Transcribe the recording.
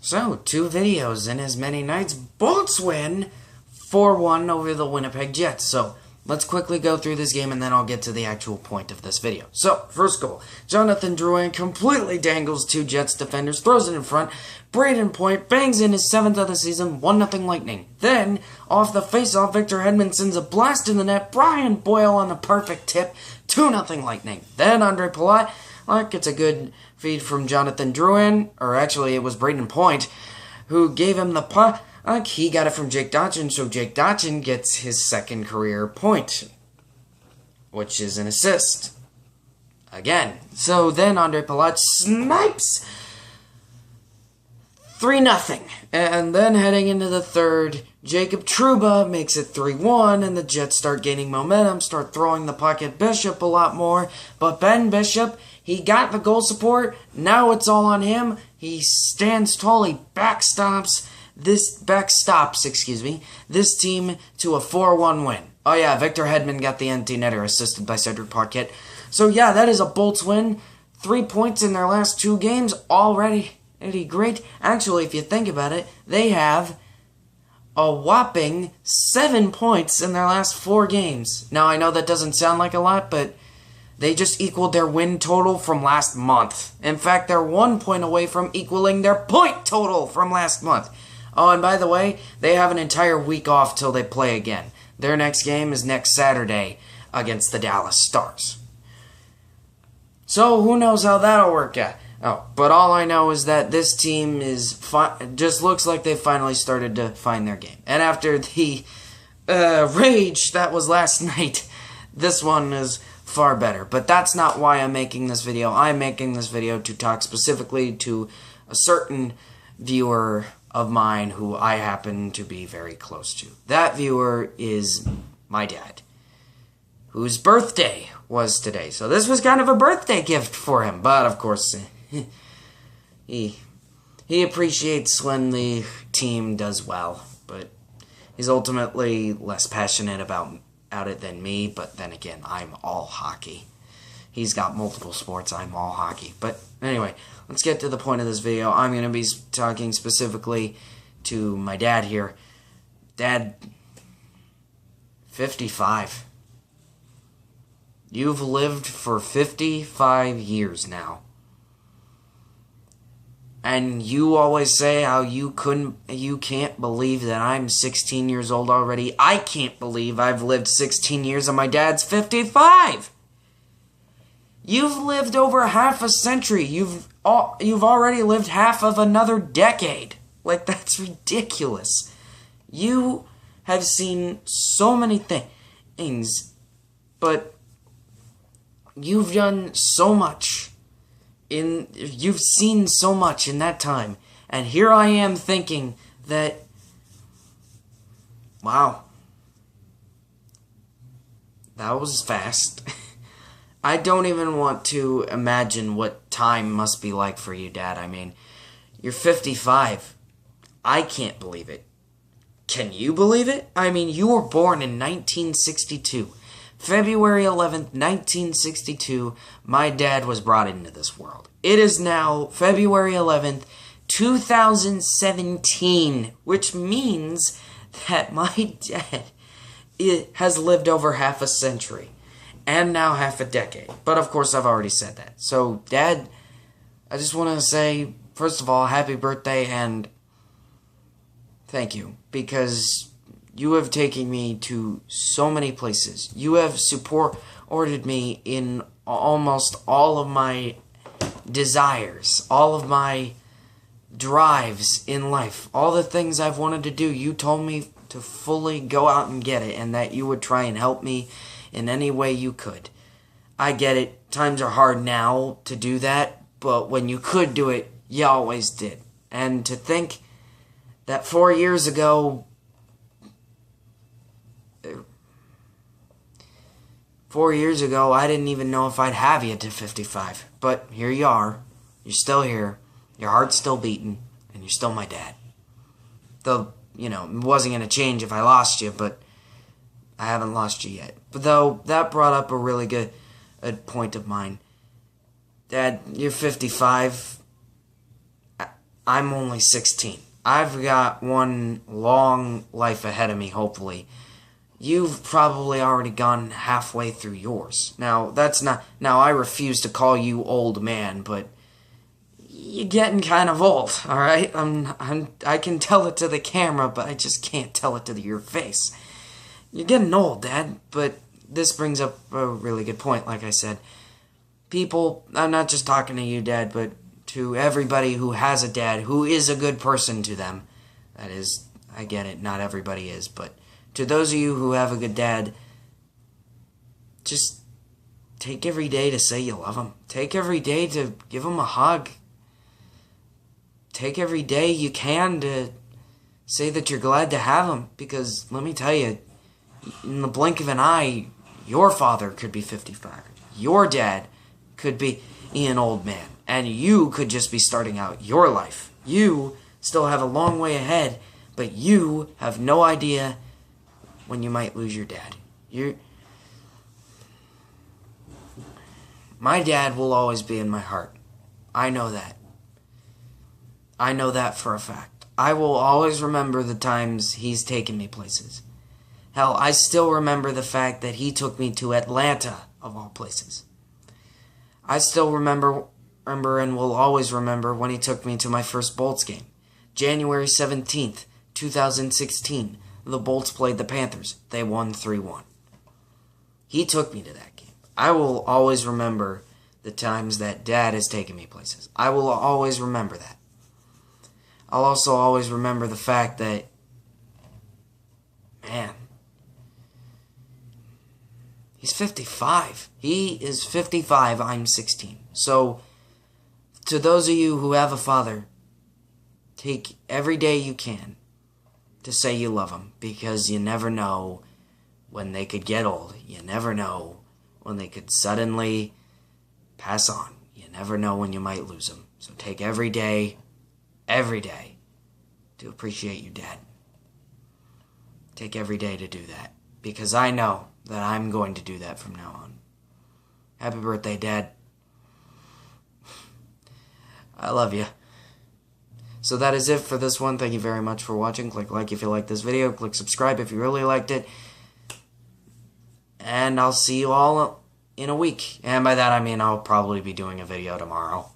So, 2 videos in as many nights. Bolts win 4-1 over the Winnipeg Jets. So, let's quickly go through this game and then I'll get to the actual point of this video. So, first goal. Jonathan Drouin completely dangles 2 Jets defenders, throws it in front. Braden Point bangs in his 7th of the season, 1-0 Lightning. Then, off the face-off, Victor Hedman sends a blast in the net. Brian Boyle on the perfect tip, 2-0 Lightning. Then, Andre Palat gets a good feed from Jonathan Drouin, or actually it was Braden Point, who gave him the puck. He got it from Jake Dotchin, so Jake Dotchin gets his 2nd career point, which is an assist. Again. So then Andre Palat snipes 3-0. And then heading into the 3rd, Jacob Trouba makes it 3-1, and the Jets start gaining momentum, start throwing the puck at Bishop a lot more. But Ben Bishop, he got the goal support. Now it's all on him. He stands tall. He backstops this team to a 4-1 win. Oh yeah, Victor Hedman got the empty netter, assisted by Cedric Paquette. So yeah, that is a Bolts win. 3 points in their last 2 games already. Great. Actually, if you think about it, they have a whopping 7 points in their last 4 games. Now, I know that doesn't sound like a lot, but they just equaled their win total from last month. In fact, they're 1 point away from equaling their point total from last month. Oh, and by the way, they have an entire week off till they play again. Their next game is next Saturday against the Dallas Stars. So, who knows how that'll work out. Oh, but all I know is that this team just looks like they finally started to find their game. And after the rage that was last night, this one is far better. But that's not why I'm making this video. I'm making this video to talk specifically to a certain viewer of mine who I happen to be very close to. That viewer is my dad, whose birthday was today. So this was kind of a birthday gift for him. But of course, he appreciates when the team does well, but he's ultimately less passionate about it than me. But then again, I'm all hockey. He's got multiple sports, I'm all hockey. But anyway, let's get to the point of this video. I'm going to be talking specifically to my dad here. Dad, 55. You've lived for 55 years now. And you always say how you can't believe that I'm 16 years old already. I can't believe I've lived 16 years and my dad's 55. You've lived over half a century. You've already lived half of another decade. Like, that's ridiculous. You have seen so many things, but you've done so much. You've seen so much in that time. And here I am thinking that, wow, that was fast. I don't even want to imagine what time must be like for you, Dad. I mean, you're 55. I can't believe it. Can you believe it? I mean, you were born in 1962. February 11th, 1962, my dad was brought into this world. It is now February 11th, 2017, which means that my dad has lived over half a century. And now half a decade. But of course, I've already said that. So, Dad, I just want to say, first of all, happy birthday and thank you. Because you have taken me to so many places. You have supported me in almost all of my desires, all of my drives in life, all the things I've wanted to do. You told me to fully go out and get it, and that you would try and help me in any way you could. I get it. Times are hard now to do that, but when you could do it, you always did. And to think that 4 years ago, 4 years ago, I didn't even know if I'd have you to 55. But here you are. You're still here. Your heart's still beating, and you're still my dad. Though, you know, it wasn't going to change if I lost you, but I haven't lost you yet. But though, that brought up a really good point of mine. Dad, you're 55. I'm only 16. I've got one long life ahead of me, hopefully. You've probably already gone halfway through yours. Now, that's not... Now, I refuse to call you old man, but... You're getting kind of old, alright? I can tell it to the camera, but I just can't tell it to your face. You're getting old, Dad, but this brings up a really good point, like I said. People, I'm not just talking to you, Dad, but to everybody who has a dad, who is a good person to them. That is, I get it, not everybody is, but to those of you who have a good dad, just take every day to say you love him. Take every day to give him a hug. Take every day you can to say that you're glad to have him, because let me tell you, in the blink of an eye, your father could be 55. Your dad could be an old man. And you could just be starting out your life. You still have a long way ahead, but you have no idea when you might lose your dad. My dad will always be in my heart. I know that. I know that for a fact. I will always remember the times he's taken me places. Hell, I still remember the fact that he took me to Atlanta, of all places. I still remember and will always remember when he took me to my first Bolts game. January 17th, 2016. The Bolts played the Panthers. They won 3-1. He took me to that game. I will always remember the times that Dad has taken me places. I will always remember that. I'll also always remember the fact that, man, he's 55. He is 55. I'm 16. So, to those of you who have a father, take every day you can to say you love him, because you never know when they could get old. You never know when they could suddenly pass on. You never know when you might lose them. So take every day to appreciate your dad. Take every day to do that, because I know that I'm going to do that from now on. Happy birthday, Dad. I love you. So that is it for this one. Thank you very much for watching. Click like if you liked this video. Click subscribe if you really liked it. And I'll see you all in a week. And by that I mean I'll probably be doing a video tomorrow.